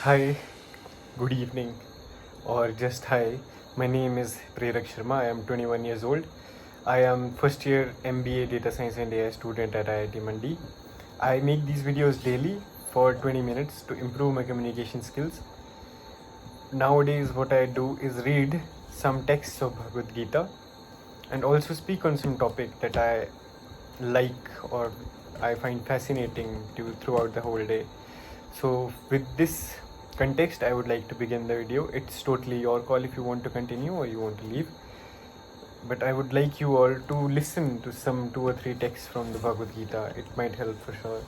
Hi, good evening, or just hi. My name is Prerak Sharma. I am 21 years old. I am first year MBA Data Science and AI student at IIT Mandi. I make these videos daily for 20 minutes to improve my communication skills. Nowadays, what I do is read some texts of Bhagavad Gita and also speak on some topic that I like or I find fascinating throughout the whole day. So with this context, I would like to begin the video. It's totally your call if you want to continue or you want to leave. But I would like you all to listen to some 2 or 3 texts from the Bhagavad Gita. It might help for sure.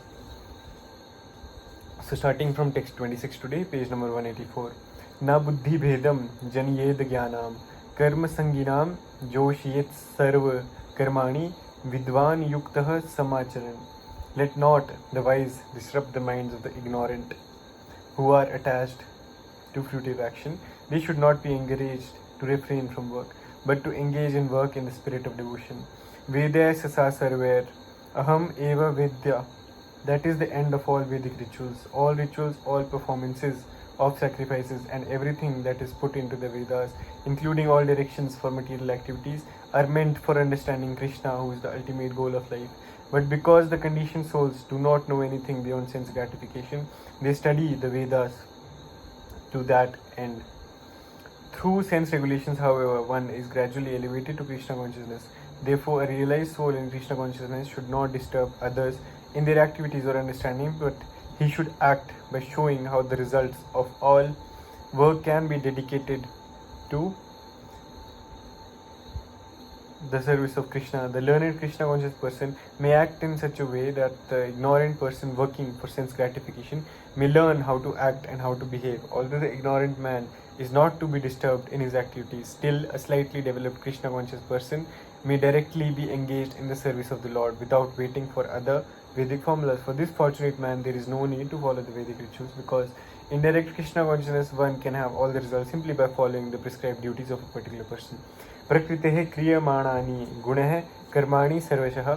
So starting from text 26 today, page number 184. Na buddhi bhedam janiyed jnanam karma sanginam joshiyet sarva karmani vidvan yuktah samacharan. Let not the wise disrupt the minds of the ignorant who are attached to fruitive action. They should not be encouraged to refrain from work, but to engage in work in the spirit of devotion. Vedaya sasa sarver aham eva vidya. That is the end of all Vedic rituals. All rituals, all performances of sacrifices and everything that is put into the Vedas, including all directions for material activities, are meant for understanding Krishna, who is the ultimate goal of life. But because the conditioned souls do not know anything beyond sense gratification, they study the Vedas to that end. Through sense regulations, however, one is gradually elevated to Krishna consciousness. Therefore, a realized soul in Krishna consciousness should not disturb others in their activities or understanding, but he should act by showing how the results of all work can be dedicated to the service of Krishna. The learned Krishna conscious person may act in such a way that the ignorant person working for sense gratification may learn how to act and how to behave. Although the ignorant man is not to be disturbed in his activities, still a slightly developed Krishna conscious person may directly be engaged in the service of the Lord without waiting for other Vedic formulas. For this fortunate man, there is no need to follow the Vedic rituals, because in direct Krishna consciousness one can have all the results simply by following the prescribed duties of a particular person. प्रकृतेः क्रियमाणानि गुणः कर्माणि सर्वशः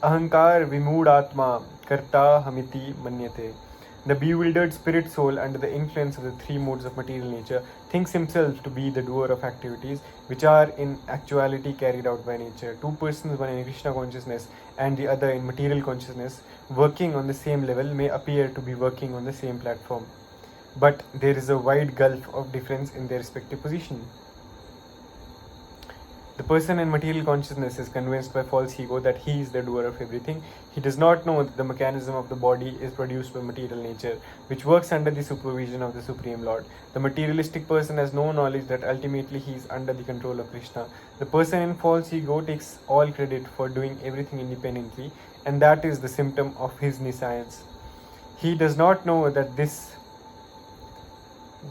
अहंकार विमूढ़ात्मा कर्ताहमिति मन्यते. The bewildered spirit soul, under the influence of the 3 modes of material nature, thinks himself to be the doer of activities which are in actuality carried out by nature. 2 persons, one in Krishna consciousness and the other in material consciousness, working on the same level, may appear to be working on the same platform, but there is a wide gulf of difference in their respective position. The person in material consciousness is convinced by false ego that he is the doer of everything. He does not know that the mechanism of the body is produced by material nature, which works under the supervision of the Supreme Lord. The materialistic person has no knowledge that ultimately he is under the control of Krishna. The person in false ego takes all credit for doing everything independently, and that is the symptom of his nescience. He does not know that this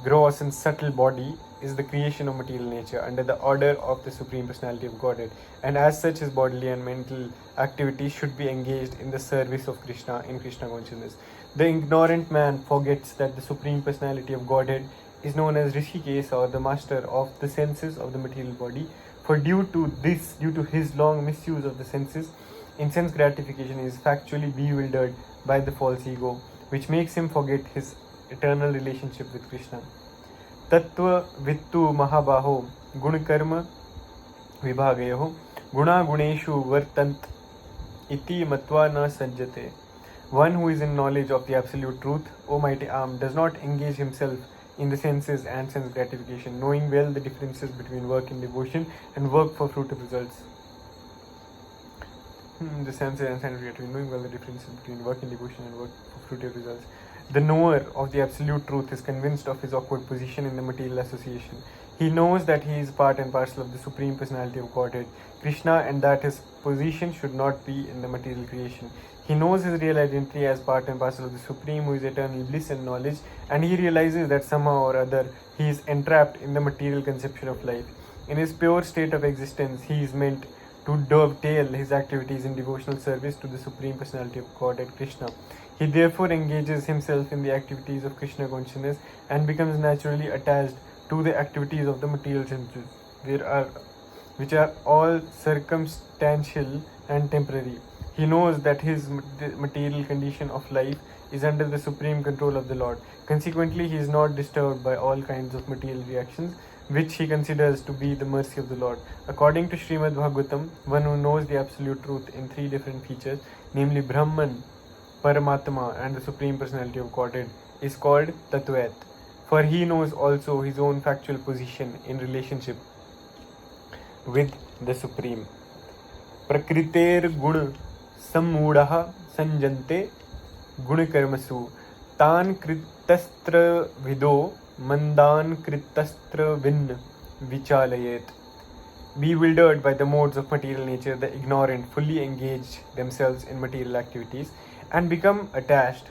gross and subtle body is the creation of material nature under the order of the Supreme Personality of Godhead, and as such his bodily and mental activities should be engaged in the service of Krishna in Krishna consciousness. The ignorant man forgets that the Supreme Personality of Godhead is known as Rishikesh, or the master of the senses of the material body, for due to his long misuse of the senses in sense gratification, he is factually bewildered by the false ego, which makes him forget his eternal relationship with Krishna. Tattva vittu mahabaho gunakarma vibhagayoh guna guneshu vartant iti matva na sajjate. One who is in knowledge of the absolute truth, O mighty arm, does not engage himself in the senses and sense gratification, knowing well the differences between work in devotion and work for fruitive results. The senses and sense gratification, knowing well the differences between work in devotion and work for fruitive results. The knower of the absolute truth is convinced of his awkward position in the material association. He knows that he is part and parcel of the Supreme Personality of Godhead, Krishna, and that his position should not be in the material creation. He knows his real identity as part and parcel of the Supreme, who is eternal bliss and knowledge, and he realizes that somehow or other he is entrapped in the material conception of life. In his pure state of existence, he is meant to dovetail his activities in devotional service to the Supreme Personality of Godhead, Krishna. He therefore engages himself in the activities of Krishna consciousness and becomes naturally attached to the activities of the material senses, which are all circumstantial and temporary. He knows that his material condition of life is under the supreme control of the Lord. Consequently, he is not disturbed by all kinds of material reactions, which he considers to be the mercy of the Lord. According to Srimad Bhagavatam, one who knows the absolute truth in three different features, namely Brahman, Paramatma, and the Supreme Personality of Godhead, is called Tattvat. For he knows also his own factual position in relationship with the Supreme. Prakriter gun sammudaha sanjante gunakarmasu tan kritastra vido mandan kritastra vin vichalayet. Bewildered by the modes of material nature, the ignorant fully engage themselves in material activities and become attached.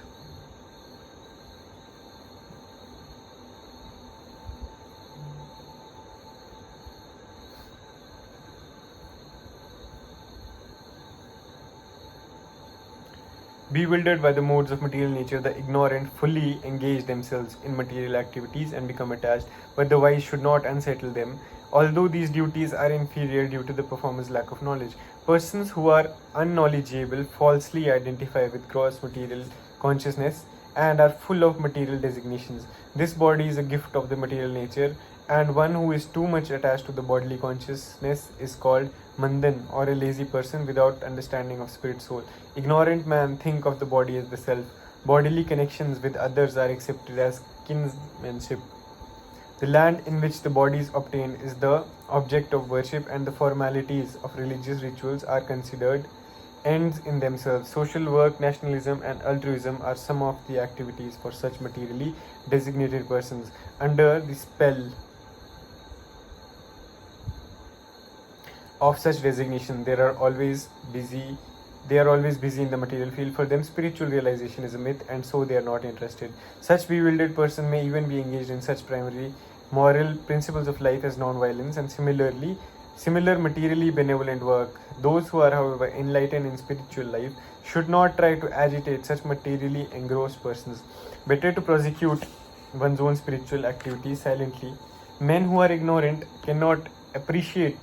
Bewildered by the modes of material nature, the ignorant fully engage themselves in material activities and become attached, but the wise should not unsettle them, although these duties are inferior due to the performer's lack of knowledge. Persons who are unknowledgeable falsely identify with gross material consciousness and are full of material designations. This body is a gift of the material nature, and one who is too much attached to the bodily consciousness is called Mandan, or a lazy person without understanding of spirit soul. Ignorant man think of the body as the self. Bodily connections with others are accepted as kinsmanship. The land in which the body is obtained is the object of worship, and the formalities of religious rituals are considered ends in themselves. Social work, nationalism, and altruism are some of the activities for such materially designated persons. Under the spell of such designation, they are always busy in the material field. For them, spiritual realization is a myth, and so they are not interested. Such bewildered person may even be engaged in such primary moral principles of life as non-violence and similar materially benevolent work. Those who are, however, enlightened in spiritual life should not try to agitate such materially engrossed persons. Better to prosecute one's own spiritual activities silently. Men who are ignorant cannot appreciate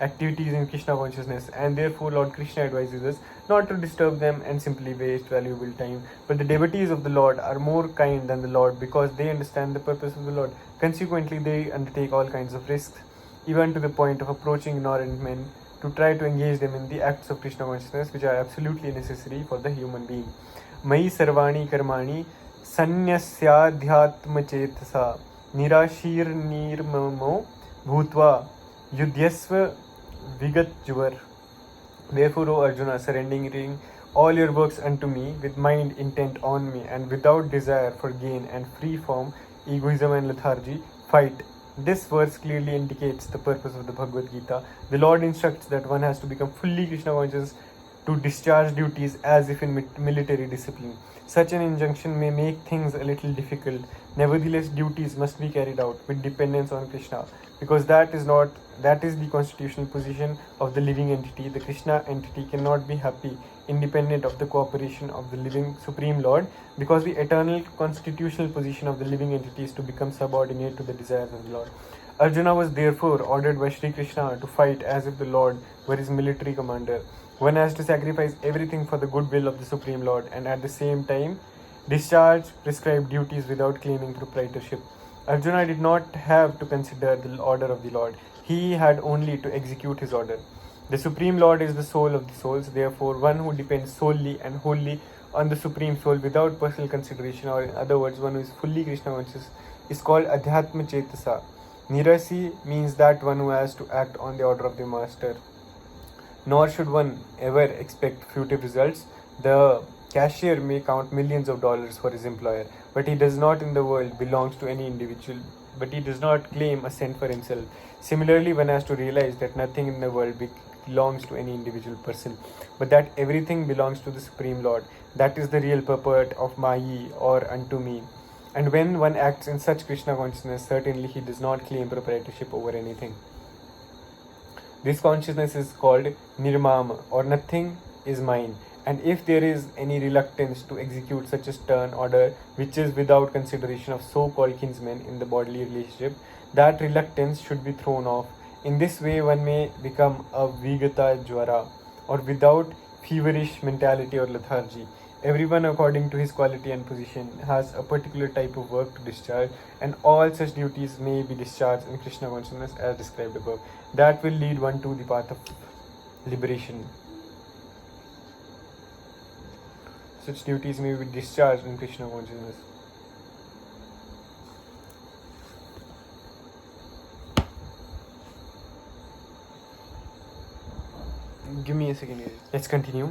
activities in Krishna consciousness, and therefore Lord Krishna advises us not to disturb them and simply waste valuable time. But the devotees of the Lord are more kind than the Lord because they understand the purpose of the Lord. Consequently, they undertake all kinds of risks, even to the point of approaching ignorant men to try to engage them in the acts of Krishna consciousness, which are absolutely necessary for the human being. Mai sarvani karmani sanyasyadhyatma chetasa nirashir nirmamo bhutva yudhyasva vigatjuvar. Therefore, O Arjuna, surrendering all your works unto me with mind intent on me and without desire for gain and free from egoism and lethargy, fight. This verse clearly indicates the purpose of the Bhagavad Gita. The Lord instructs that one has to become fully Krishna conscious to discharge duties as if in military discipline. Such an injunction may make things a little difficult. Nevertheless, duties must be carried out with dependence on Krishna, because that is the constitutional position of the living entity. The Krishna entity cannot be happy independent of the cooperation of the living Supreme Lord, because the eternal constitutional position of the living entity is to become subordinate to the desires of the Lord. Arjuna was therefore ordered by Sri Krishna to fight as if the Lord were his military commander. One has to sacrifice everything for the goodwill of the Supreme Lord and at the same time discharge prescribed duties without claiming proprietorship. Arjuna did not have to consider the order of the Lord. He had only to execute his order. The Supreme Lord is the soul of the souls. Therefore, one who depends solely and wholly on the Supreme Soul without personal consideration, or in other words, one who is fully Krishna conscious, is called Adhyatma Chetasa. Nirasi means that one who has to act on the order of the Master. Nor should one ever expect fruitive results. The cashier may count millions of dollars for his employer, but he does not in the world belongs to any individual, but he does not claim a cent for himself. Similarly, one has to realize that nothing in the world belongs to any individual person, but that everything belongs to the Supreme Lord. That is the real purport of Mayi, or unto me. And when one acts in such Krishna consciousness, certainly he does not claim proprietorship over anything. This consciousness is called Nirmam, or nothing is mine. And if there is any reluctance to execute such a stern order, which is without consideration of so-called kinsmen in the bodily relationship, that reluctance should be thrown off. In this way, one may become a Vigata Jwara, or without feverish mentality or lethargy. Everyone, according to his quality and position, has a particular type of work to discharge, and all such duties may be discharged in Krishna consciousness as described above. That will lead one to the path of liberation. Such duties may be discharged in Krishna consciousness. Give me a second here. Let's continue.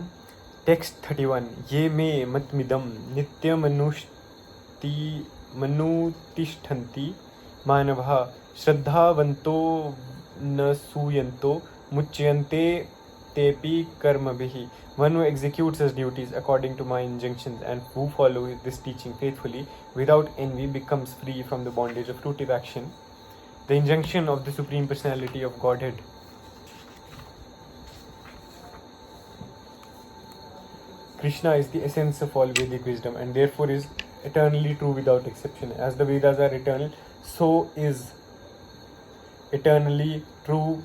Text 31. Ye me matmidam manutishtanti manavha shraddhavanto nasuyanto muchyante tepi karmabhihi. One who executes his duties according to my injunctions and who follows this teaching faithfully without envy becomes free from the bondage of fruitive action. The injunction of the Supreme Personality of Godhead. Krishna is the essence of all Vedic wisdom and therefore is eternally true without exception. As the Vedas are eternal, so is eternally true.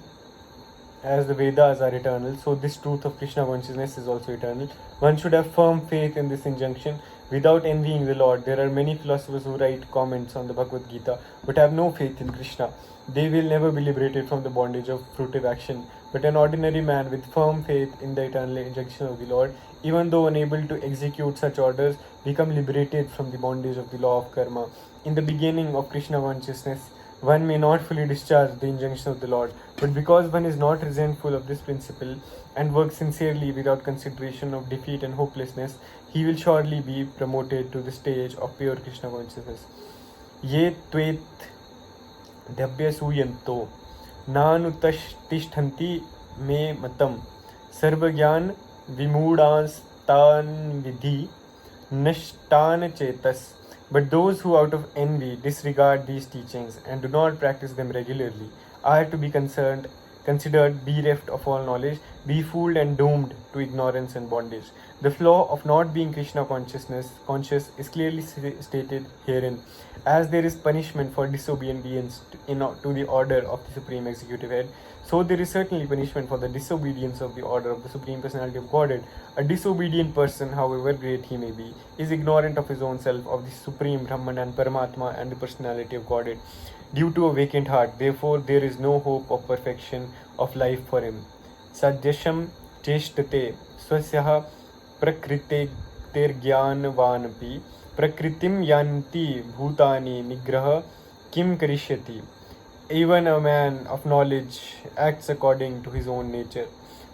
As the Vedas are eternal, so this truth of Krishna consciousness is also eternal. One should have firm faith in this injunction without envying the Lord. There are many philosophers who write comments on the Bhagavad Gita but have no faith in Krishna. They will never be liberated from the bondage of fruitive action. But an ordinary man with firm faith in the eternal injunction of the Lord, even though unable to execute such orders, become liberated from the bondage of the law of karma. In the beginning of Krishna consciousness, one may not fully discharge the injunction of the Lord, but because one is not resentful of this principle and works sincerely without consideration of defeat and hopelessness, he will surely be promoted to the stage of pure Krishna consciousness. Ye tvet dhabya suyanto nanutishtanti me matam sarvagyan vimudastan vidhi nashtan chetas. But those who out of envy disregard these teachings and do not practice them regularly are to be considered bereft of all knowledge, befooled and doomed to ignorance and bondage. The flaw of not being Krishna conscious is clearly stated herein. As there is punishment for disobedience to the order of the Supreme Executive Head, so there is certainly punishment for the disobedience of the order of the Supreme Personality of Godhead. A disobedient person, however great he may be, is ignorant of his own self, of the Supreme Brahman and Paramatma and the Personality of Godhead. Due to a vacant heart, therefore, there is no hope of perfection of life for him. Sadyasham cheshtate swasyaha prakritergyanvanapi prakritim yanti bhutani nigraha kim karishyati. Even a man of knowledge acts according to his own nature,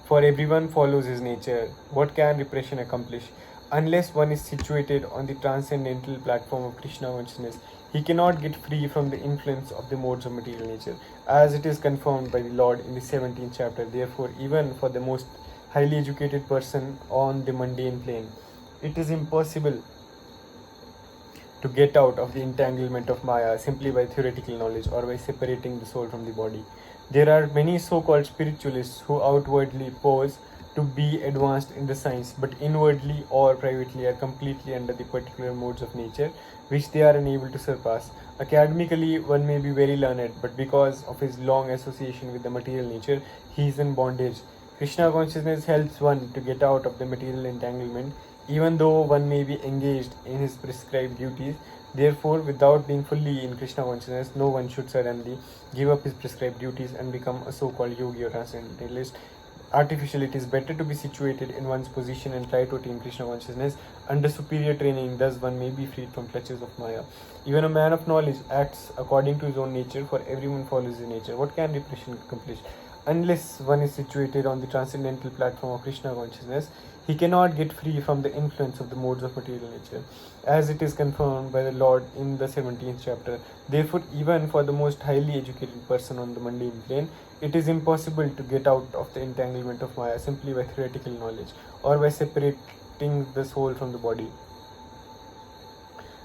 for everyone follows his nature. What can repression accomplish? Unless one is situated on the transcendental platform of Krishna consciousness, he cannot get free from the influence of the modes of material nature, as it is confirmed by the Lord in the 17th chapter. Therefore, even for the most highly educated person on the mundane plane, it is impossible to get out of the entanglement of Maya simply by theoretical knowledge or by separating the soul from the body. There are many so-called spiritualists who outwardly pose to be advanced in the science, but inwardly or privately are completely under the particular modes of nature, which they are unable to surpass. Academically, one may be very learned, but because of his long association with the material nature, he is in bondage. Krishna consciousness helps one to get out of the material entanglement, even though one may be engaged in his prescribed duties. Therefore, without being fully in Krishna consciousness, no one should suddenly give up his prescribed duties and become a so-called yogi or transcendentalist. Artificially, it is better to be situated in one's position and try to attain Krishna consciousness under superior training. Thus, one may be freed from clutches of Maya. Even a man of knowledge acts according to his own nature, for everyone follows his nature. What can repression accomplish? Unless one is situated on the transcendental platform of Krishna consciousness, he cannot get free from the influence of the modes of material nature, as it is confirmed by the Lord in the 17th chapter. Therefore, even for the most highly educated person on the mundane plane, it is impossible to get out of the entanglement of Maya simply by theoretical knowledge or by separating the soul from the body.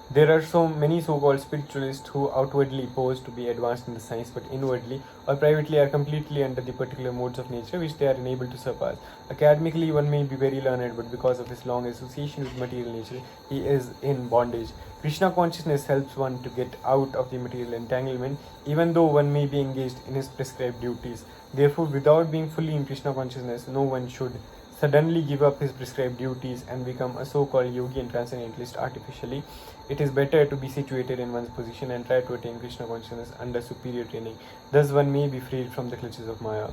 There are so many so-called spiritualists who outwardly pose to be advanced in the science, but inwardly or privately are completely under the particular modes of nature which they are unable to surpass. Academically, one may be very learned, but because of his long association with material nature, he is in bondage. Krishna consciousness helps one to get out of the material entanglement, even though one may be engaged in his prescribed duties. Therefore, without being fully in Krishna consciousness, no one should suddenly give up his prescribed duties and become a so-called yogi and transcendentalist artificially. It is better to be situated in one's position and try to attain Krishna consciousness under superior training. Thus one may be freed from the clutches of Maya.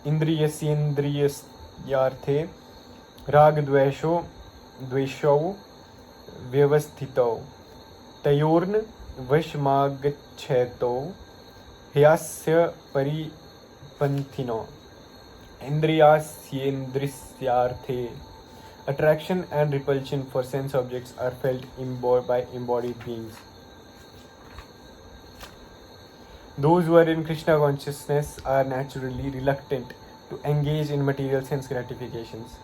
Indriyasyendriyasyarthe rag dveshau vyavasthitau tayorn vashmagachetau hyasya paripanthino. Indriyasyendriyasyarthe. Attraction and repulsion for sense objects are felt by embodied beings. Those who are in Krishna consciousness are naturally reluctant to engage in material sense gratifications.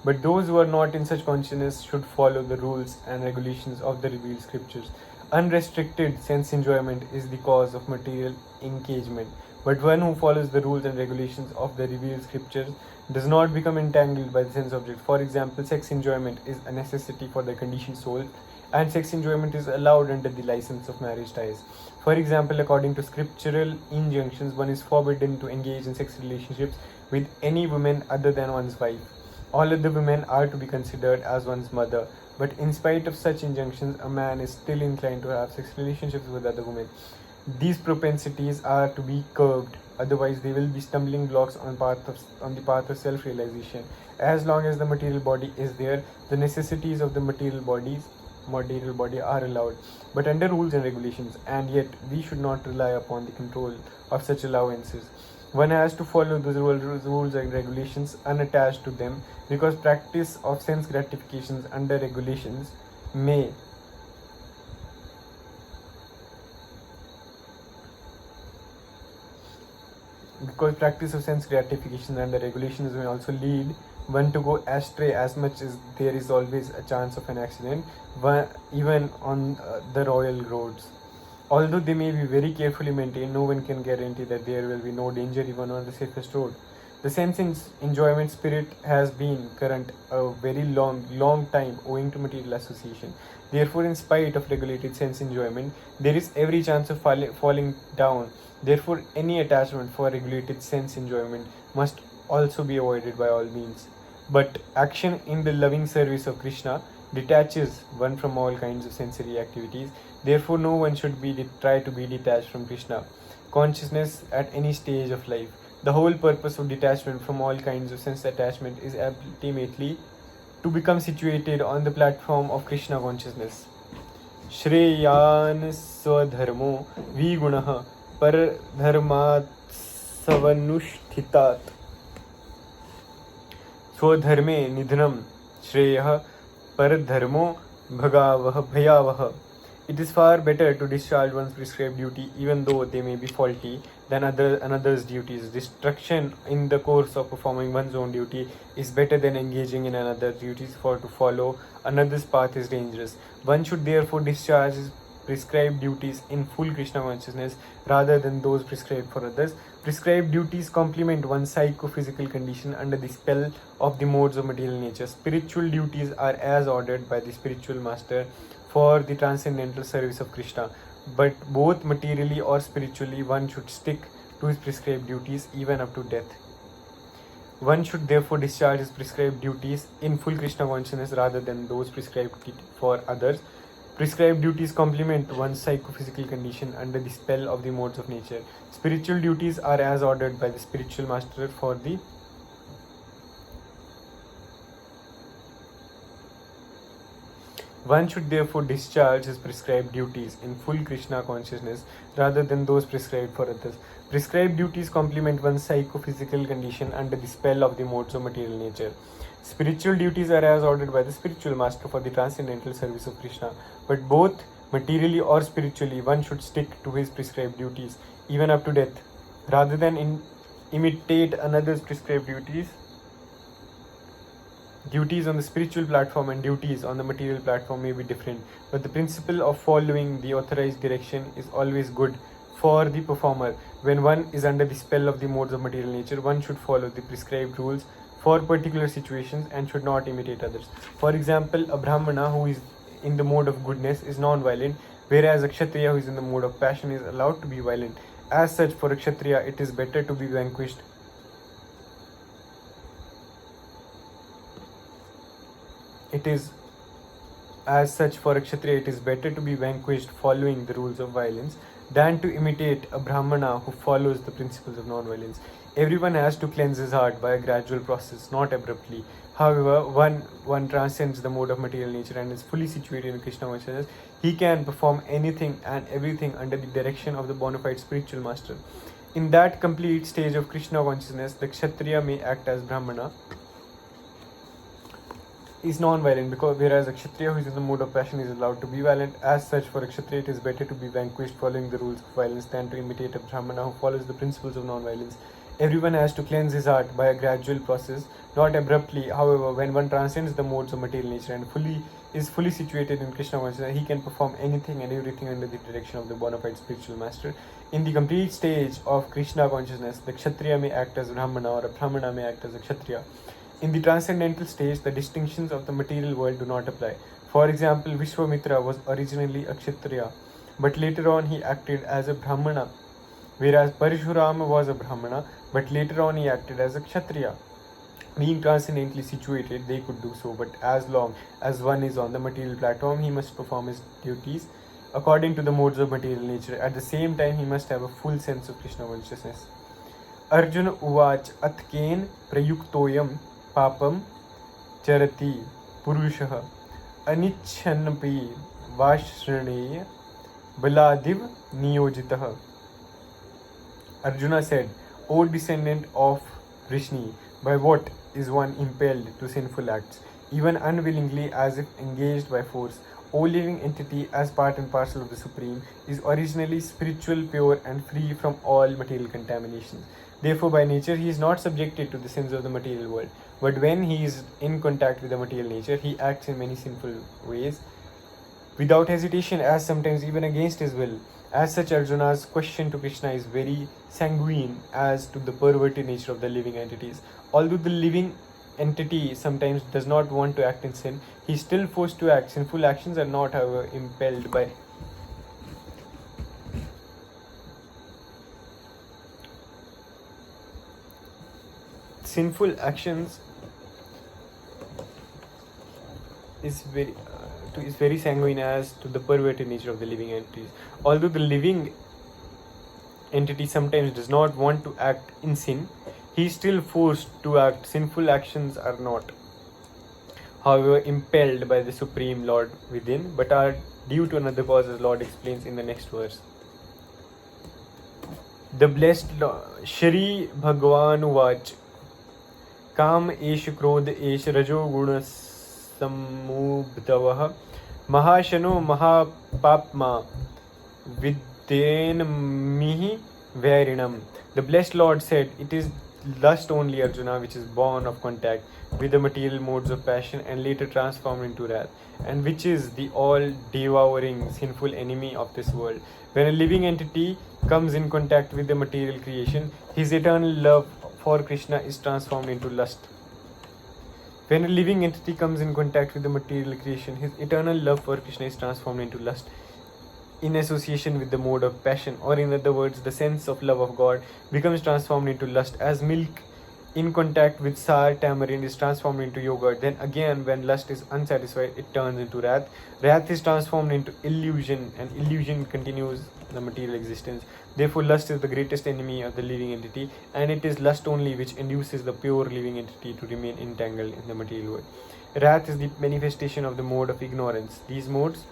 But those who are not in such consciousness should follow the rules and regulations of the revealed scriptures. Unrestricted sense enjoyment is the cause of material engagement. But one who follows the rules and regulations of the revealed scriptures does not become entangled by the sense object. For example, sex enjoyment is a necessity for the conditioned soul, and sex enjoyment is allowed under the license of marriage ties. For example, according to scriptural injunctions, one is forbidden to engage in sex relationships with any woman other than one's wife. All other women are to be considered as one's mother. But in spite of such injunctions, a man is still inclined to have sex relationships with other women. These propensities are to be curbed, otherwise they will be stumbling blocks on the path of self-realization. As long as the material body is there, the necessities of the material body are allowed, but under rules and regulations, and yet we should not rely upon the control of such allowances. One has to follow those rules and regulations unattached to them, because practice of sense gratifications under regulations may also lead one to go astray, as much as there is always a chance of an accident, even on the royal roads. Although they may be very carefully maintained, no one can guarantee that there will be no danger even on the safest road. The sense enjoyment spirit has been current a very long time owing to material association. Therefore, in spite of regulated sense enjoyment, there is every chance of falling down. Therefore, any attachment for regulated sense enjoyment must also be avoided by all means. But action in the loving service of Krishna detaches one from all kinds of sensory activities. Therefore, no one should try to be detached from Krishna consciousness at any stage of life. The whole purpose of detachment from all kinds of sense attachment is ultimately to become situated on the platform of Krishna consciousness. Shreyan swadharmo vigunah paradharmat savanushtitat swadharme nidhanam shreyah paradharmo bhayavah. It is far better to discharge one's prescribed duty, even though they may be faulty, than another's duties. Destruction in the course of performing one's own duty is better than engaging in another's duties, for to follow another's path is dangerous. One should therefore discharge his prescribed duties in full Krishna consciousness rather than those prescribed for others. Prescribed duties complement one's psychophysical condition under the spell of the modes of material nature. Spiritual duties are as ordered by the spiritual master for the transcendental service of Krishna. But both materially or spiritually, one should stick to his prescribed duties even up to death. One should therefore discharge his prescribed duties in full Krishna consciousness rather than those prescribed for others. Prescribed duties complement one's psychophysical condition under the spell of the modes of nature. Spiritual duties are as ordered by the spiritual master for the One should therefore discharge his prescribed duties in full Krishna consciousness rather than those prescribed for others. Prescribed duties complement one's psychophysical condition under the spell of the modes of material nature. Spiritual duties are as ordered by the spiritual master for the transcendental service of Krishna. But both materially or spiritually, one should stick to his prescribed duties even up to death rather than imitate another's prescribed duties. Duties on the spiritual platform and duties on the material platform may be different, but the principle of following the authorized direction is always good for the performer. When one is under the spell of the modes of material nature, one should follow the prescribed rules for particular situations and should not imitate others. For example, a Brahmana who is in the mode of goodness is non-violent, whereas a Kshatriya who is in the mode of passion is allowed to be violent. As such, for a Kshatriya, it is better to be vanquished It is as such, for a Kshatriya, it is better to be vanquished following the rules of violence than to imitate a Brahmana who follows the principles of non-violence. Everyone has to cleanse his heart by a gradual process, not abruptly. However, one transcends the mode of material nature and is fully situated in Krishna consciousness, he can perform anything and everything under the direction of the bona fide spiritual master. In that complete stage of Krishna consciousness, the Kshatriya may act as Brahmana, is non-violent, because whereas a Kshatriya who is in the mode of passion is allowed to be violent. As such, for a Kshatriya, it is better to be vanquished following the rules of violence than to imitate a Brahmana who follows the principles of non-violence. Everyone has to cleanse his heart by a gradual process, not abruptly. However, when one transcends the modes of material nature and is fully situated in Krishna consciousness, he can perform anything and everything under the direction of the bona fide spiritual master. In the complete stage of Krishna consciousness, the Kshatriya may act as a Brahmana or a Brahmana may act as a Kshatriya. In the transcendental stage, the distinctions of the material world do not apply. For example, Vishwamitra was originally a Kshatriya, but later on he acted as a Brahmana, whereas Parashurama was a Brahmana, but later on he acted as a Kshatriya. Being transcendently situated, they could do so, but as long as one is on the material platform, he must perform his duties according to the modes of material nature. At the same time, he must have a full sense of Krishna consciousness. Arjuna Uvach Atken Prayuktoyam Papam Charati Purushah Anichanapi Vashraneya Baladiv Niyojitah. Arjuna said, O descendant of Vrishni, by what is one impelled to sinful acts, even unwillingly as if engaged by force? O living entity, as part and parcel of the Supreme, is originally spiritual, pure and free from all material contaminations. Therefore, by nature, he is not subjected to the sins of the material world. But when he is in contact with the material nature, he acts in many sinful ways, without hesitation, as sometimes even against his will. As such, Arjuna's question to Krishna is very sanguine as to the perverted nature of the living entities. Although the living entity sometimes does not want to act in sin, he is still forced to act. Sinful actions are not, however, impelled by sinful actions is very sanguine as to the perverted nature of the living entities. Although the living entity sometimes does not want to act in sin, he is still forced to act. Sinful actions are not, however, impelled by the Supreme Lord within, but are due to another cause, as Lord explains in the next verse. The blessed Lord, Shri Bhagwan Uvach Kam Esh Krodh Esh Rajo Guna Samubdavah Mahashano Mahapapma Vidyen Mihi Vairinam. The blessed Lord said, it is lust only, Arjuna, which is born of contact with the material modes of passion and later transformed into wrath, and which is the all-devouring sinful enemy of this world. When a living entity comes in contact with the material creation, his eternal love for Krishna is transformed into lust. When a living entity comes in contact with the material creation, his eternal love for Krishna is transformed into lust in association with the mode of passion, or in other words, the sense of love of God becomes transformed into lust. As milk in contact with sour tamarind is transformed into yogurt, then again when lust is unsatisfied, it turns into wrath. Wrath is transformed into illusion, and illusion continues the material existence. Therefore, lust is the greatest enemy of the living entity, and it is lust only which induces the pure living entity to remain entangled in the material world. Wrath is the manifestation of the mode of ignorance. These modes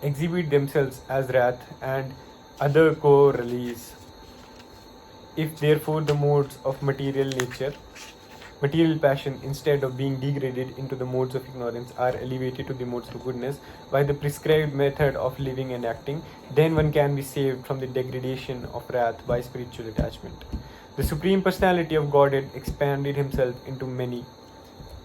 exhibit themselves as wrath and other corollaries. If therefore the modes of material nature, material passion, instead of being degraded into the modes of ignorance, are elevated to the modes of goodness by the prescribed method of living and acting, then one can be saved from the degradation of wrath by spiritual attachment. The Supreme Personality of Godhead expanded himself into many,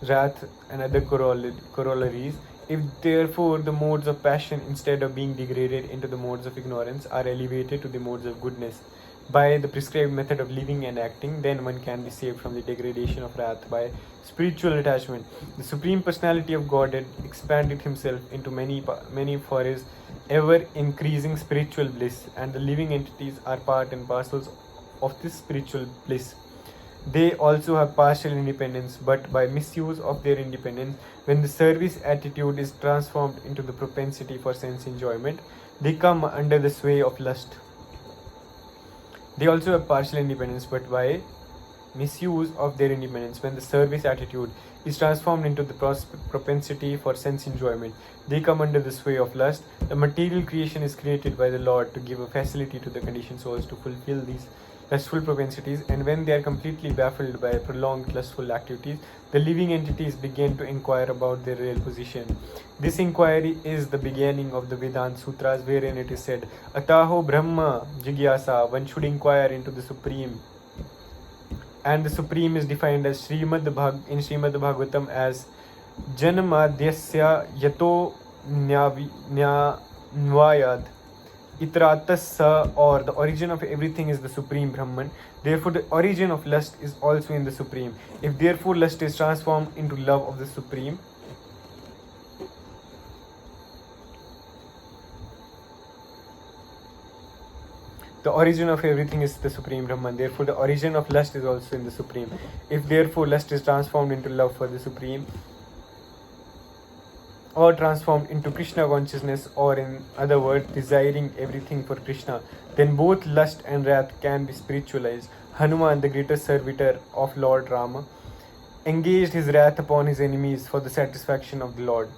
wrath and other corollaries. If therefore the modes of passion, instead of being degraded into the modes of ignorance, are elevated to the modes of goodness by the prescribed method of living and acting, then one can be saved from the degradation of wrath by spiritual attachment. The Supreme Personality of Godhead expanded himself into many for his ever increasing spiritual bliss, and the living entities are part and parcels of this spiritual bliss. They also have partial independence, but by misuse of their independence, when the service attitude is transformed into the propensity for sense enjoyment, they come under the sway of lust. They also have partial independence, but by misuse of their independence, when the service attitude is transformed into the propensity for sense enjoyment, they come under the sway of lust. The material creation is created by the Lord to give a facility to the conditioned souls to fulfill these lustful propensities, and when they are completely baffled by prolonged lustful activities, the living entities begin to inquire about their real position. This inquiry is the beginning of the Vedanta Sutras, wherein it is said, Ataho Brahma Jigyasa, one should inquire into the Supreme. And the Supreme is defined as in Srimad Bhagavatam as Janmadhyasya Yato Nyavayad Itratas, or the origin of everything is the Supreme Brahman. Therefore, the origin of lust is also in the Supreme. If therefore lust is transformed into love of the Supreme, the origin of everything is the Supreme Brahman. Therefore, the origin of lust is also in the Supreme. If therefore lust is transformed into love for the Supreme, or transformed into Krishna consciousness, or in other words, desiring everything for Krishna, then both lust and wrath can be spiritualized. Hanuman, the greatest servitor of Lord Rama, engaged his wrath upon his enemies for the satisfaction of the Lord.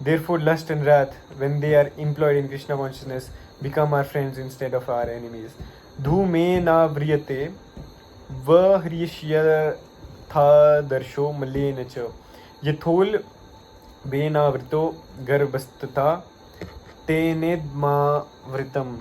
Therefore, lust and wrath, when they are employed in Krishna consciousness, become our friends instead of our enemies. Dhume na vriyate vahriyashyatha darsho malena cha yathol benavrito garbhastha tenedmavritam.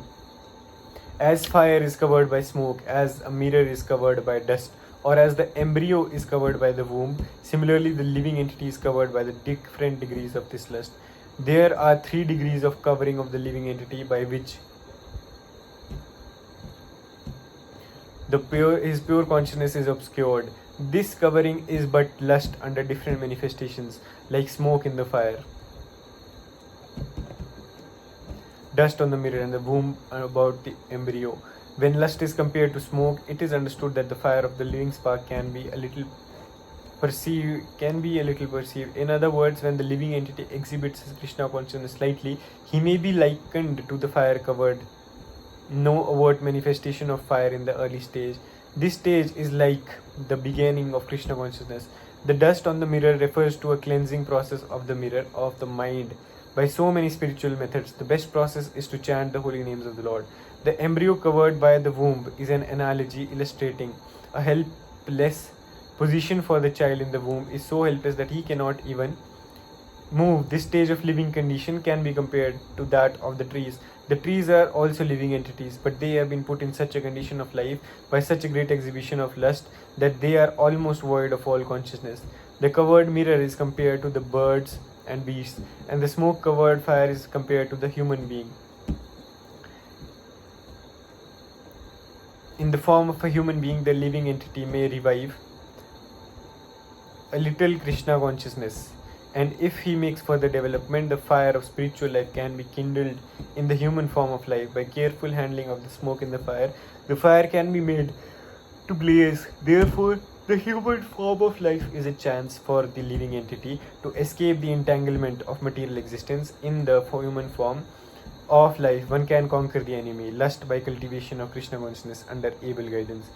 As fire is covered by smoke, as a mirror is covered by dust, or as the embryo is covered by the womb, similarly the living entity is covered by the different degrees of this lust. There are 3 degrees of covering of the living entity by which his pure consciousness is obscured. This covering is but lust under different manifestations, like smoke in the fire, dust on the mirror, and the womb about the embryo. When lust is compared to smoke, it is understood that the fire of the living spark can be a little perceived. In other words, when the living entity exhibits his Krishna consciousness slightly, he may be likened to the fire covered. No overt manifestation of fire in the early stage. This stage is like the beginning of Krishna consciousness. The dust on the mirror refers to a cleansing process of the mirror of the mind by so many spiritual methods. The best process is to chant the holy names of the Lord. The embryo covered by the womb is an analogy illustrating a helpless position for the child in the womb is so helpless that he cannot even move. This stage of living condition can be compared to that of the trees. The trees are also living entities, but they have been put in such a condition of life by such a great exhibition of lust that they are almost void of all consciousness. The covered mirror is compared to the birds and beasts, and the smoke covered fire is compared to the human being. In the form of a human being, the living entity may revive a little Krishna consciousness, and if he makes further development, the fire of spiritual life can be kindled in the human form of life. By careful handling of the smoke in the fire can be made to blaze. Therefore, the human form of life is a chance for the living entity to escape the entanglement of material existence. In the human form of life, one can conquer the enemy, lust, by cultivation of Krishna consciousness under able guidance.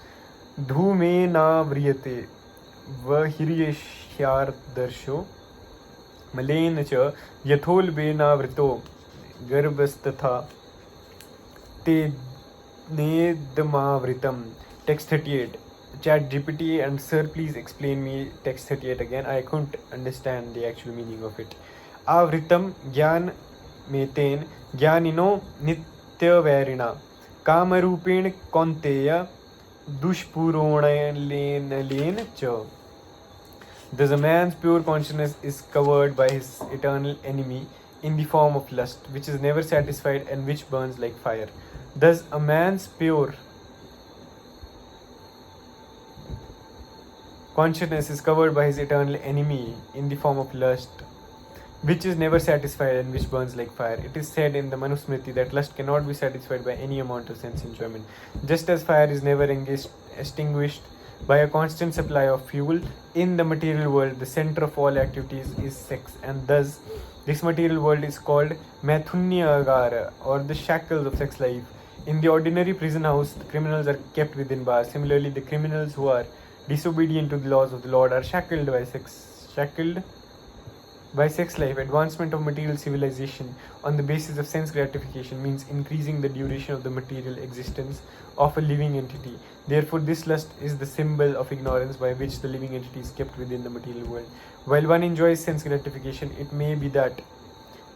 Dhume na vriyate vahiryashyar darsho malena cha yathol benavrito garbhastatha tenedmavritam. Text 38. Chat GPT and sir, please explain me text 38 again. I couldn't understand the actual meaning of it. Avritam gyan meten gyanino nitya vairina kamarupin konteya dushpuronalen cha. Thus a man's pure consciousness is covered by his eternal enemy in the form of lust, which is never satisfied and which burns like fire. Thus a man's pure consciousness is covered by his eternal enemy in the form of lust, which is never satisfied and which burns like fire. It is said in the Manusmriti that lust cannot be satisfied by any amount of sense enjoyment. Just as fire is never extinguished by a constant supply of fuel. In the material world, the center of all activities is sex, and thus this material world is called Maithunyagara, or the shackles of sex life. In the ordinary prison house, the criminals are kept within bars. Similarly, the criminals who are disobedient to the laws of the Lord are shackled by sex life. Advancement of material civilization on the basis of sense gratification means increasing the duration of the material existence of a living entity. Therefore, this lust is the symbol of ignorance by which the living entity is kept within the material world. While one enjoys sense gratification, it may be that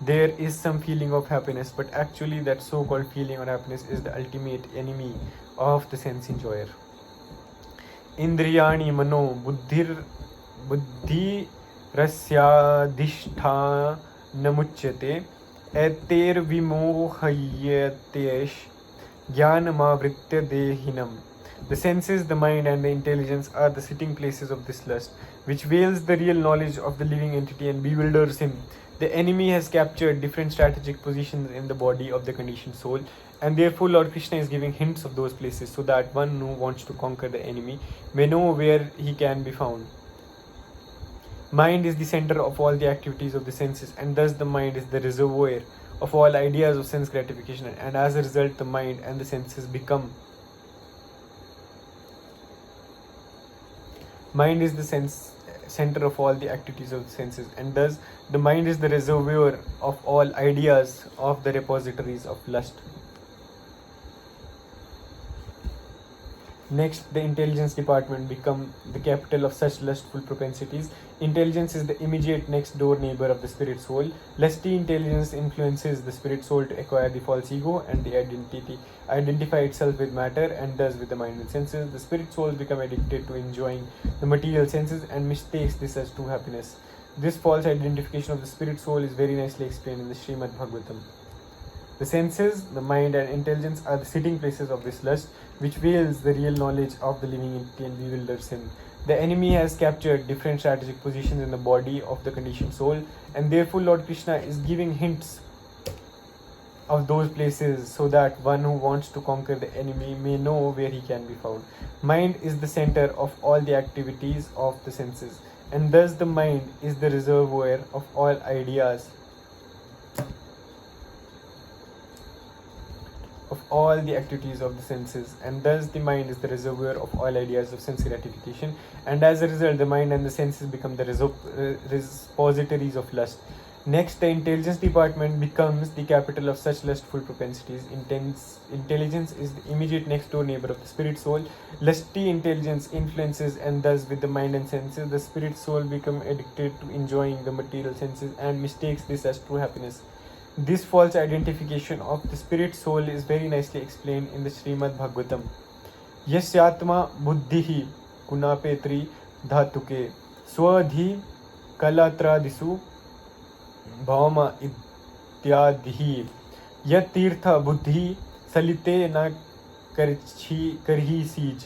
there is some feeling of happiness, but actually that so-called feeling or happiness is the ultimate enemy of the sense enjoyer. Indriyani mano buddhi rasyaadhishthanamuchyate eter vimohayetesh jnanamavritya dehinam. The senses, the mind, and the intelligence are the sitting places of this lust, which veils the real knowledge of the living entity and bewilders him. The enemy has captured different strategic positions in the body of the conditioned soul, and therefore Lord Krishna is giving hints of those places so that one who wants to conquer the enemy may know where he can be found. Mind is the center of all the activities of the senses, and thus the mind is the reservoir of all ideas of sense gratification, and as a result the mind and the senses become mind is the center of all the activities of the senses, and thus the mind is the reservoir of all ideas of the repositories of lust. Next, the intelligence department become the capital of such lustful propensities. Intelligence is the immediate next door neighbor of the spirit soul. Lusty intelligence influences the spirit soul to acquire the false ego and the identify itself with matter and thus with the mind and senses. The spirit souls become addicted to enjoying the material senses and mistakes this as true happiness. This false identification of the spirit soul is very nicely explained in the Srimad Bhagavatam. The senses, the mind, and intelligence are the sitting places of this lust, which veils the real knowledge of the living entity and bewilders him. The enemy has captured different strategic positions in the body of the conditioned soul, and therefore Lord Krishna is giving hints of those places so that one who wants to conquer the enemy may know where he can be found. Mind is the center of all the activities of the senses, and thus the mind is the reservoir of all ideas of all the activities of the senses, and thus the mind is the reservoir of all ideas of sense gratification, and as a result the mind and the senses become the repositories of lust. Next, the intelligence department becomes the capital of such lustful propensities. Intelligence is the immediate next door neighbor of the spirit soul. Lusty intelligence influences, and thus with the mind and senses the spirit soul become addicted to enjoying the material senses and mistakes this as true happiness. This false identification of the spirit soul is very nicely explained in the Srimad Bhagavatam. Yasyatma buddhihi kunapetri dhatuke swadhi kalatradisu bhauma ityadihi yatirtha buddhi salite na karhi sij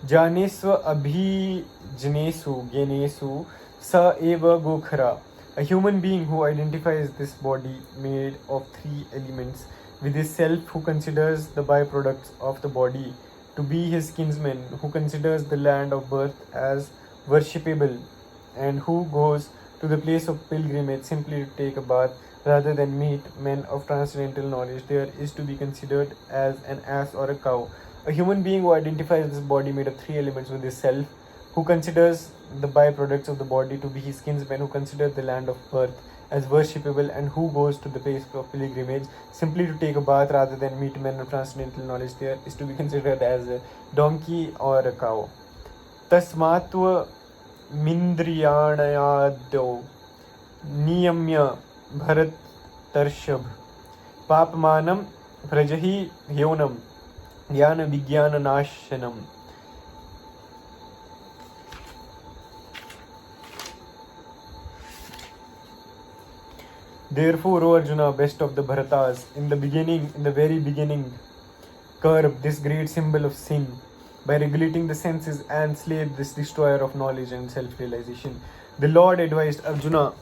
janesva abhijnesu genesu sa eva gokhara. A human being who identifies this body made of three elements with his self, who considers the byproducts of the body to be his kinsmen, who considers the land of birth as worshipable, and who goes to the place of pilgrimage simply to take a bath rather than meet men of transcendental knowledge, there is to be considered as an ass or a cow. A human being who identifies this body made of three elements with his self, who considers the byproducts of the body to be his kinsmen, who considers the land of birth as worshipable, and who goes to the place of pilgrimage simply to take a bath rather than meet men of transcendental knowledge, there is to be considered as a donkey or a cow. Tasmatva mindriyanayado niyamya bharat tarshab papmanam prajahi hyonam jnana vijnana nashanam. Therefore, O Arjuna, best of the Bharatas, in the very beginning, curb this great symbol of sin by regulating the senses and slay this destroyer of knowledge and self-realization. The Lord advised Arjuna,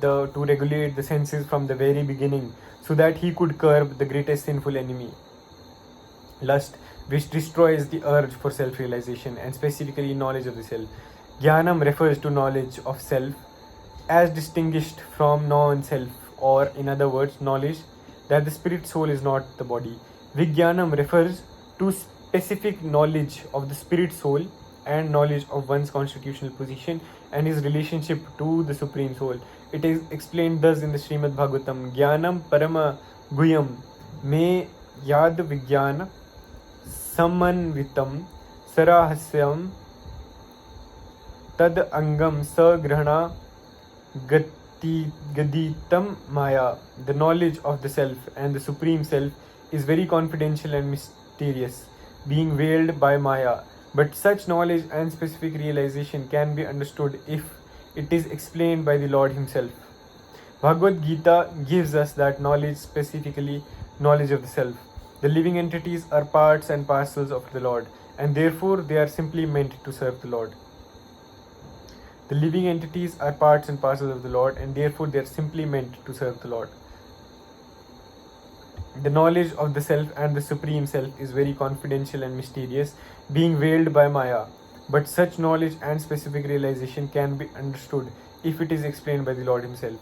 to regulate the senses from the very beginning, so that he could curb the greatest sinful enemy, lust, which destroys the urge for self-realization and specifically knowledge of the self. Jnanam refers to knowledge of self as distinguished from non-self, or in other words, knowledge that the spirit soul is not the body. Vijnanam refers to specific knowledge of the spirit soul and knowledge of one's constitutional position and his relationship to the supreme soul. It is explained thus in the Srimad Bhagavatam: Jnanam parama guyam me yad vijnana samanvitam sarahasyam tad angam sagrahana gaditam maya. The knowledge of the self and the supreme self is very confidential and mysterious, being veiled by maya. But such knowledge and specific realization can be understood if it is explained by the Lord Himself. Bhagavad Gita gives us that knowledge, specifically knowledge of the self. The living entities are parts and parcels of the Lord, and therefore they are simply meant to serve the Lord. The living entities are parts and parcels of the Lord, and therefore they are simply meant to serve the Lord. The knowledge of the self and the supreme self is very confidential and mysterious, being veiled by maya. But such knowledge and specific realization can be understood if it is explained by the Lord Himself.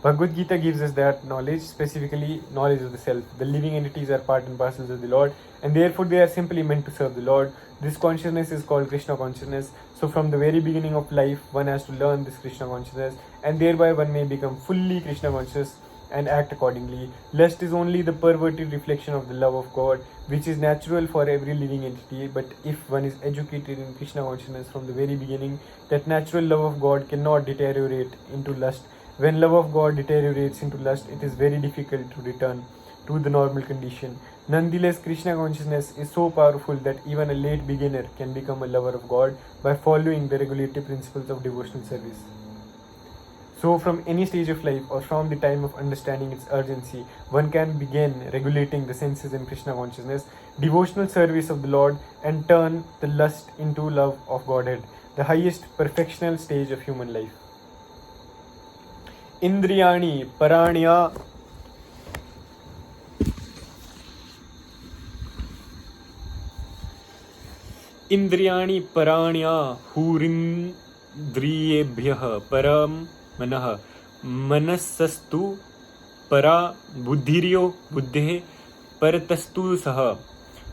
Bhagavad Gita gives us that knowledge, specifically knowledge of the self. The living entities are part and parcels of the Lord, and therefore they are simply meant to serve the Lord. This consciousness is called Krishna consciousness. So from the very beginning of life, one has to learn this Krishna consciousness, and thereby one may become fully Krishna conscious and act accordingly. Lust is only the perverted reflection of the love of God, which is natural for every living entity. But if one is educated in Krishna consciousness from the very beginning, that natural love of God cannot deteriorate into lust. When love of God deteriorates into lust, it is very difficult to return to the normal condition. Nonetheless, Krishna consciousness is so powerful that even a late beginner can become a lover of God by following the regulative principles of devotional service. So from any stage of life, or from the time of understanding its urgency, one can begin regulating the senses in Krishna consciousness, devotional service of the Lord, and turn the lust into love of Godhead, the highest perfectional stage of human life. Indriyani paranya Indriyani paranya hurindriyebhyah param manah manasastu para buddhiryo buddhe paratastu saha.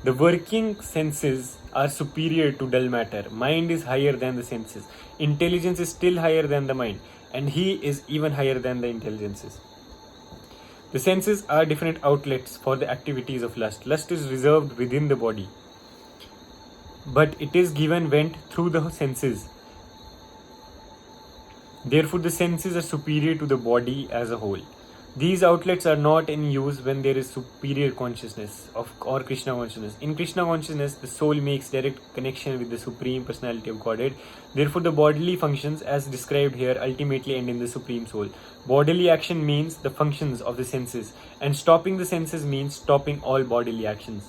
The working senses are superior to dull matter. Mind is higher than the senses. Intelligence is still higher than the mind, and he is even higher than the intelligences. The senses are different outlets for the activities of lust. Lust is reserved within the body, but it is given vent through the senses. Therefore, the senses are superior to the body as a whole. These outlets are not in use when there is superior consciousness or Krishna consciousness. In Krishna consciousness, the soul makes direct connection with the Supreme Personality of Godhead. Therefore, the bodily functions as described here ultimately end in the Supreme Soul. Bodily action means the functions of the senses, and stopping the senses means stopping all bodily actions.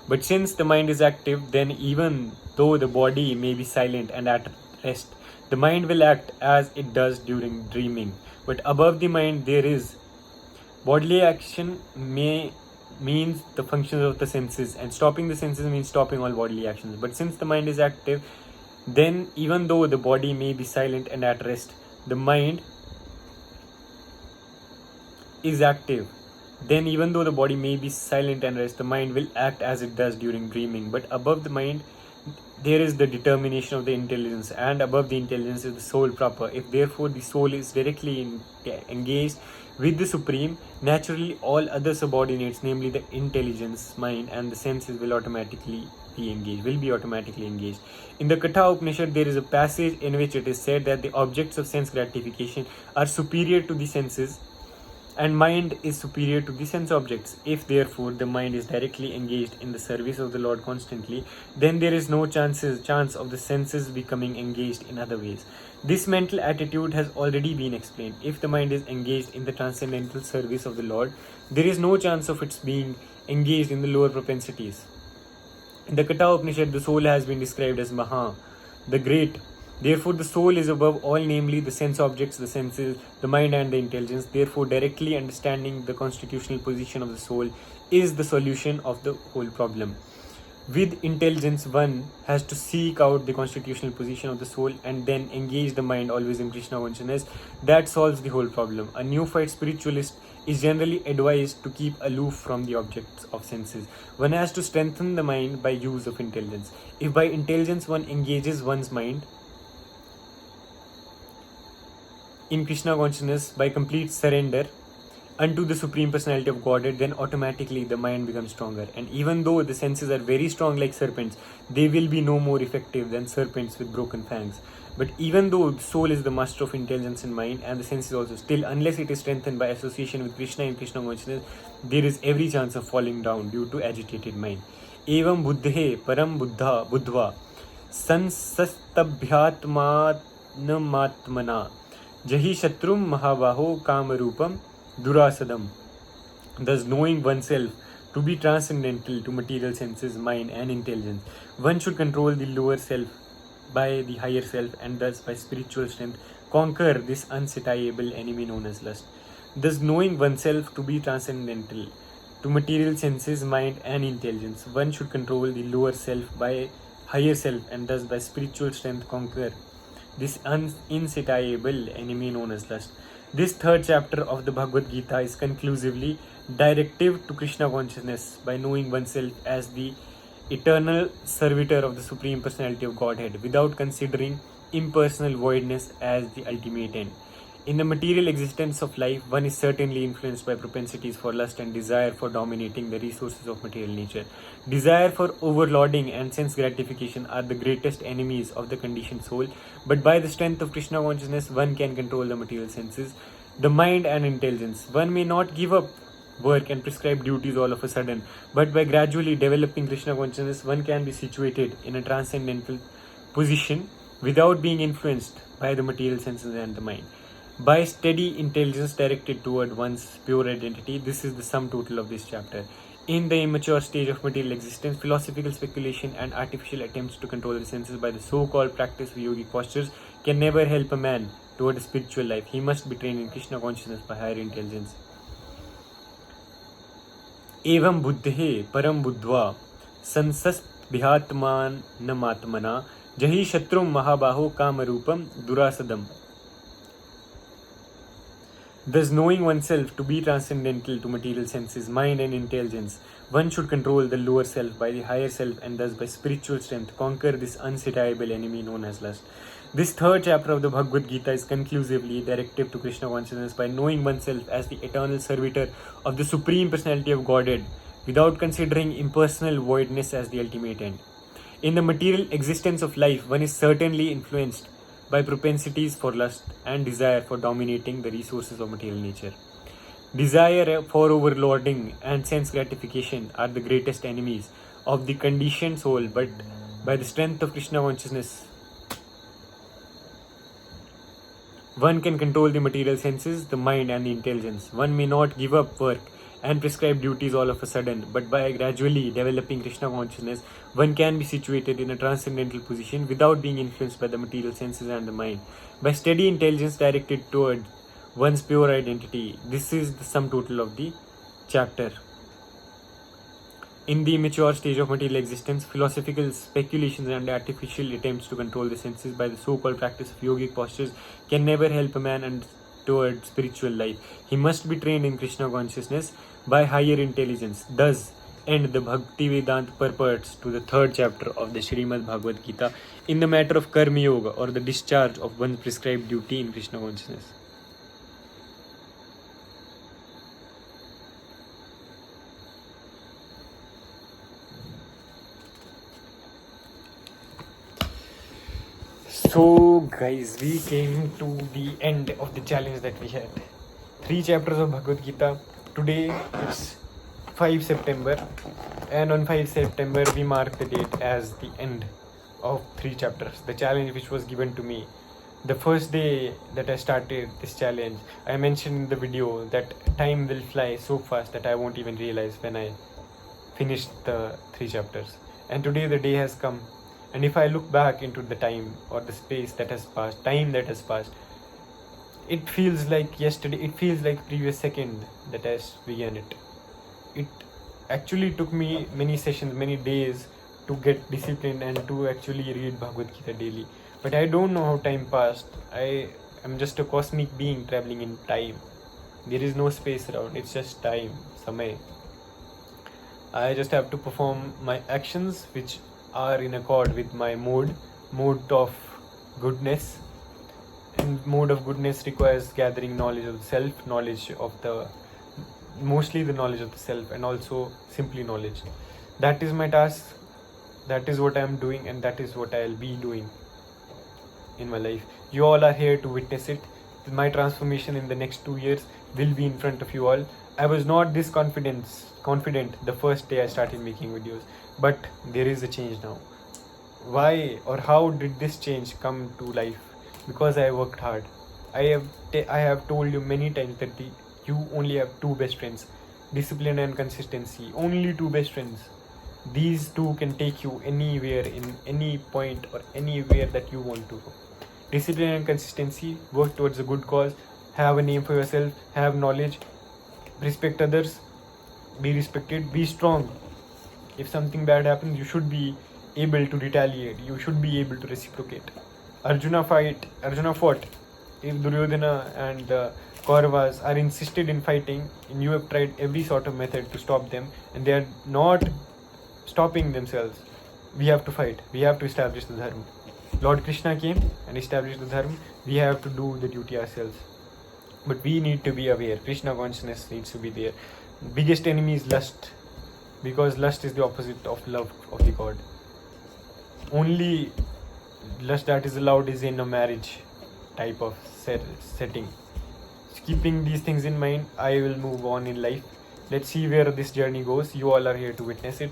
But since the mind is active, then even though the body may be silent and at rest, the mind will act as it does during dreaming. But above the mind there is bodily action means the functions of the senses, and stopping the senses means stopping all bodily actions. But since the mind is active, then even though the body may be silent and at rest, the mind is active. Then even though the body may be silent and rest, the mind will act as it does during dreaming. But above the mind there is the determination of the intelligence, and above the intelligence is the soul proper. If therefore the soul is directly engaged with the Supreme, naturally all other subordinates, namely the intelligence, mind, and the senses will be automatically engaged. In the Katha Upanishad, there is a passage in which it is said that the objects of sense gratification are superior to the senses, and mind is superior to the sense objects. If therefore the mind is directly engaged in the service of the Lord constantly, then there is no chance of the senses becoming engaged in other ways. This mental attitude has already been explained. If the mind is engaged in the transcendental service of the Lord, there is no chance of its being engaged in the lower propensities. In the Katha Upanishad, the soul has been described as Maha, the great, Therefore, the soul is above all, namely the sense objects, the senses, the mind, and the intelligence. Therefore, directly understanding the constitutional position of the soul is the solution of the whole problem. With intelligence, one has to seek out the constitutional position of the soul and then engage the mind always in Krishna consciousness. That solves the whole problem. A neophyte spiritualist is generally advised to keep aloof from the objects of senses. One has to strengthen the mind by use of intelligence. If by intelligence one engages one's mind in Krishna consciousness by complete surrender unto the Supreme Personality of Godhead, then automatically the mind becomes stronger. And even though the senses are very strong like serpents, they will be no more effective than serpents with broken fangs. But even though the soul is the master of intelligence and mind, and the senses also, still, unless it is strengthened by association with Krishna in Krishna consciousness, there is every chance of falling down due to agitated mind. Evam buddhe param buddha buddhva sansastabhyatmatmana jahi shatrum mahabaho kamarupam durasadam. Thus, knowing oneself to be transcendental to material senses, mind, and intelligence, one should control the lower self by the higher self, and thus by spiritual strength conquer this unsatiable enemy known as lust. Thus, knowing oneself to be transcendental to material senses, mind, and intelligence, one should control the lower self by higher self, and thus by spiritual strength conquer this insatiable enemy known as lust. This third chapter of the Bhagavad Gita is conclusively directive to Krishna consciousness by knowing oneself as the eternal servitor of the Supreme Personality of Godhead without considering impersonal voidness as the ultimate end. In the material existence of life, one is certainly influenced by propensities for lust and desire for dominating the resources of material nature. Desire for overlording and sense gratification are the greatest enemies of the conditioned soul, but by the strength of Krishna consciousness, one can control the material senses, the mind, and intelligence. One may not give up work and prescribe duties all of a sudden, but by gradually developing Krishna consciousness, one can be situated in a transcendental position without being influenced by the material senses and the mind. By steady intelligence directed toward one's pure identity, this is the sum total of this chapter. In the immature stage of material existence, philosophical speculation and artificial attempts to control the senses by the so-called practice of yogic postures can never help a man toward a spiritual life. He must be trained in Krishna consciousness by higher intelligence. Evam buddhe param buddhva sansast bhyatman namatmana jahi shatrum mahabaho kamarupam durasadam. Thus, knowing oneself to be transcendental to material senses, mind, and intelligence, one should control the lower self by the higher self, and thus by spiritual strength conquer this unsatiable enemy known as lust. This third chapter of the Bhagavad Gita is conclusively directive to Krishna consciousness by knowing oneself as the eternal servitor of the Supreme Personality of Godhead without considering impersonal voidness as the ultimate end. In the material existence of life, one is certainly influenced by propensities for lust and desire for dominating the resources of material nature. Desire for overlording and sense gratification are the greatest enemies of the conditioned soul, but by the strength of Krishna consciousness, one can control the material senses, the mind, and the intelligence. One may not give up work and prescribe duties all of a sudden, but by gradually developing Krishna consciousness, one can be situated in a transcendental position without being influenced by the material senses and the mind. By steady intelligence directed toward one's pure identity, this is the sum total of the chapter. In the immature stage of material existence, philosophical speculations and artificial attempts to control the senses by the so-called practice of yogic postures can never help a man toward spiritual life. He must be trained in Krishna consciousness by higher intelligence. Thus end the Bhakti Vedanta purports to the third chapter of the Srimad Bhagavad Gita in the matter of Karma Yoga, or the discharge of one's prescribed duty in Krishna consciousness. So guys, we came to the end of the challenge that we had. 3 chapters of Bhagavad Gita. Today it's 5 September, and on 5 September we mark the date as the end of 3 chapters. The challenge which was given to me. The first day that I started this challenge, I mentioned in the video that time will fly so fast that I won't even realize when I finished the 3 chapters. And today the day has come, And if I look back into the time or the space that has passed, time that has passed, it feels like yesterday, it feels like previous second that I began it. It actually took me many sessions, many days to get disciplined and to actually read Bhagavad Gita daily. But I don't know how time passed. I am just a cosmic being traveling in time. There is no space around, it's just time, samay. I just have to perform my actions which are in accord with my mode of goodness. And mode of goodness requires gathering knowledge of self, mostly the knowledge of the self, and also simply knowledge. That is my task, that is what I am doing, and that is what I will be doing in my life. You all are here to witness it. My transformation in the next 2 years will be in front of you all. I was not this confident the first day I started making videos, but there is a change now. Why or how did this change come to life? Because I worked hard. I have told you many times that you only have two best friends, discipline and consistency. Only two best friends. These two can take you anywhere, in any point or anywhere that you want to go. Discipline and consistency, work towards a good cause, have a name for yourself, have knowledge, respect others, be respected, be strong. If something bad happens, you should be able to retaliate, you should be able to reciprocate. Arjuna fought. If Duryodhana and Kauravas are insisted in fighting, and you have tried every sort of method to stop them, and they are not stopping themselves, we have to fight, we have to establish the dharma. Lord Krishna came and established the dharma. We have to do the duty ourselves. But we need to be aware. Krishna consciousness needs to be there. Biggest enemy is lust, because lust is the opposite of love of the God. Only lust that is allowed is in a marriage type of setting. Keeping these things in mind, I will move on in life. Let's see where this journey goes. You all are here to witness it.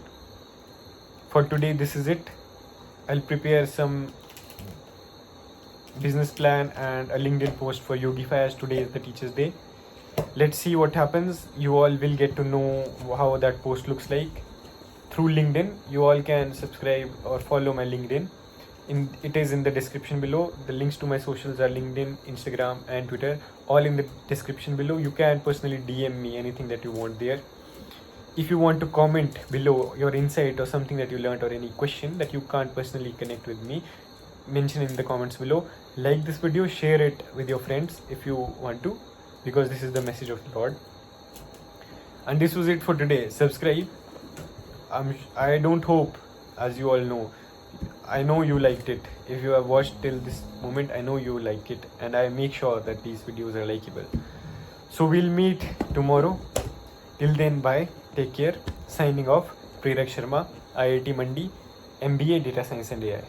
For today, this is it. I'll prepare some business plan and a LinkedIn post for Yogify, as today is the Teachers' Day. Let's see what happens. You all will get to know how that post looks like through LinkedIn. You all can subscribe or follow my LinkedIn. It is in the description below. The links to my socials are LinkedIn, Instagram and Twitter, all in the description below. You can personally DM me anything that you want there. If you want to comment below your insight or something that you learned or any question that you can't personally connect with me, mention in the comments below. Like this video, share it with your friends if you want to, because this is the message of the Lord. And this was it for today. Subscribe. I don't hope, as you all know, I know you liked it. If you have watched till this moment, I know you like it, and I make sure that these videos are likeable. So we'll meet tomorrow. Till then, bye. Take care. Signing off. Prerak Sharma, IIT Mandi, MBA Data Science and AI.